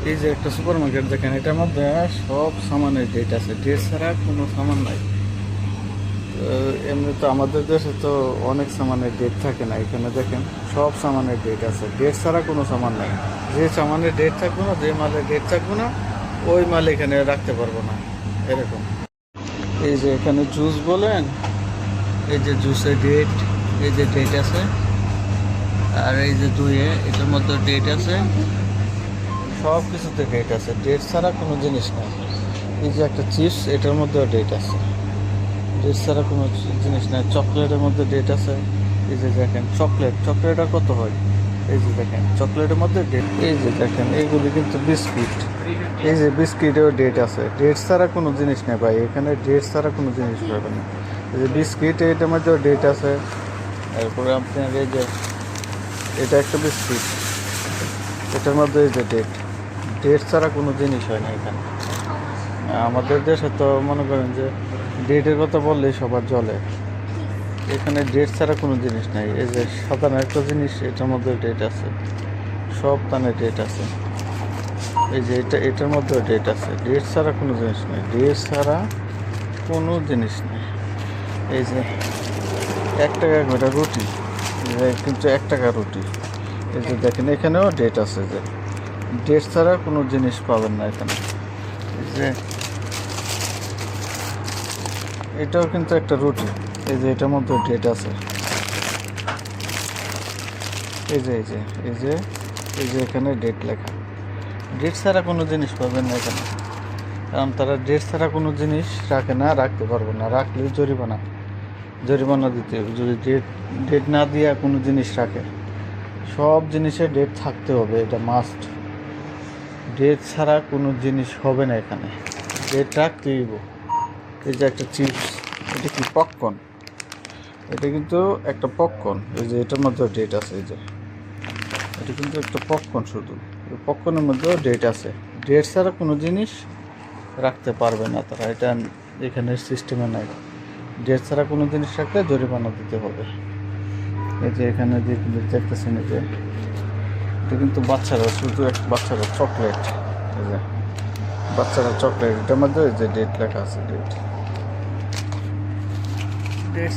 এই যে একটা সুপার মার্কেট দেখেন, এটার মধ্যে সব সামানের ডেট আছে, ডেট ছাড়া কোনো সামান নাই। এমনি তো আমাদের দেশে তো অনেক সামানের ডেট থাকে না, এখানে দেখেন সব সামানের ডেট আছে, ডেট ছাড়া কোনো সামান নাই। যে সামানের ডেট থাকবে না, যে মালের ডেট থাকবে না, ওই মাল এখানে রাখতে পারবো না, এরকম। এই যে এখানে জুস বলেন, এই যে জুসের ডেট, এই যে ডেট আছে। আর এই যে দুইয়ে, এটার মধ্যে ডেট আছে, সব কিছুতে ডেট আছে, ডেট ছাড়া কোনো জিনিস নেই। এই যে একটা চিপস, এটার মধ্যেও ডেট আছে, ডেট ছাড়া কোনো জিনিস নেই। চকলেটের মধ্যে ডেট আছে। এই যে দেখেন চকলেট আর কত হয়, এই যে দেখেন চকলেটের মধ্যে ডেট। এই যে দেখেন এইগুলি কিন্তু বিস্কিট, এই যে বিস্কিটেও ডেট আছে, ডেট ছাড়া কোনো জিনিস নেই ভাই, এখানে ডেট ছাড়া কোনো জিনিস পাবেন না। এই যে বিস্কিট, এটার মধ্যেও ডেট আছে। তারপরে আপনার এই যে এটা একটা বিস্কিট, এটার মধ্যে এই যে ডেট, ডেট ছাড়া কোনো জিনিস হয় না এখানে। আমাদের দেশে তো মনে করেন যে ডেটের কথা বললেই সবার জলে, এখানে ডেট ছাড়া কোনো জিনিস নাই। এই যে সাধারণ একটা জিনিস, এটার মধ্যে ডেট আছে, সব তানে ডেট আছে। এই যে এটার মধ্যেও ডেট আছে, ডেট ছাড়া কোনো জিনিস নেই, ডেট ছাড়া কোনো জিনিস নেই। এই যে 1 টাকা একটা রুটি, কিন্তু 1 টাকা রুটি। এই যে দেখেন এখানেও ডেট আছে, যে ডেট ছাড়া কোনো জিনিস পাবেন না এখানে। এই যে এটাও কিন্তু একটা রুটি, এই যে এটার মধ্যে ডেট আছে। এই যে এই যে এই যে এই যে এখানে ডেট লেখা, ডেট ছাড়া কোনো জিনিস পাবেন না এখানে, কারণ তারা ডেট ছাড়া কোনো জিনিস রাখে না, রাখতে পারবো না, রাখলেই জরিমানা দিতে হবে যদি ডেট না দিয়ে কোনো জিনিস রাখে। সব জিনিসে ডেট থাকতে হবে, এটা মাস্ট। ডেট ছাড়া কোনো জিনিস হবে না এখানে, ডেট রাখতেই হবে। এই যে একটা চিপস, এটা কি পপকর্ন, এটা কিন্তু একটা পপকর্ন, এই যে এটার মধ্যে ডেট আছে। এই যে এটা কিন্তু একটা পপকর্ন, শুধু পপকর্নের মধ্যেও ডেট আছে। ডেট ছাড়া কোনো জিনিস রাখতে পারবে না তারা, এটা এখানের সিস্টেমে নাই। ডেট ছাড়া কোনো জিনিস রাখলে জরিমানা দিতে হবে। এই যে এখানে দেখতেছেন, এই যে এটা কিন্তু বাচ্চারা, শুধু বাচ্চারা চকলেট, এই যে বাচ্চারা চকলেট, এটার মধ্যে যে ডেট লেখা আছে, ডেট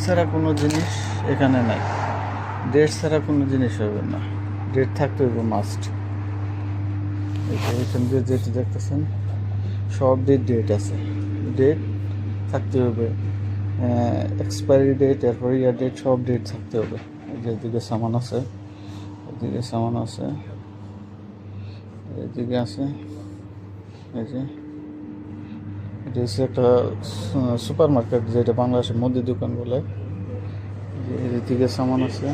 ছাড়া কোনো জিনিস এখানে নাই, ডেট ছাড়া কোনো জিনিস হবে না, ডেট থাকতে হবে মাস্ট। এই যে এখান দিয়ে যেটা দেখতেছেন সব ডেট আছে, ডেট থাকতে হবে, এক্সপায়ারি ডেট, এরপরে ইয়ার ডেট, সব ডেট থাকতে হবে। এই যে এদিকে সামান আছে, এদিকে সামান আছে, এদিকে আছে। এই যে এটা হচ্ছে একটা সুপার মার্কেট, যেটা বাংলাদেশের মুদি দোকান বলে। এদিকে সামান আছে,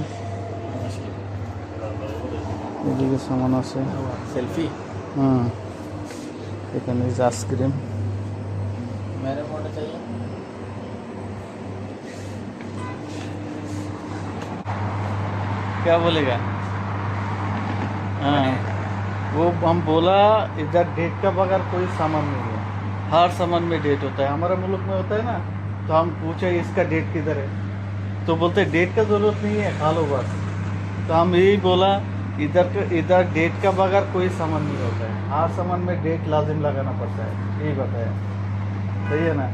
এদিকে সামান আছে, सेल्फी हाँ এখানে যে আইসক্রিম। मेरे फोटो चाहिए। क्या बोलेगा? हाँ, वो हम बोला इधर डेट का बगैर कोई सामान नहीं है, हर सामान में डेट होता है, हमारे मुल्क में होता है ना। तो हम पूछे इसका डेट किधर है, तो बोलते डेट का जरूरत नहीं है, खा लो बस। तो हम यही बोला इधर डेट का बगैर कोई सामान नहीं होता है, हर सामान में डेट लाजिम लगाना पड़ता है, यही बताया। सही है ना।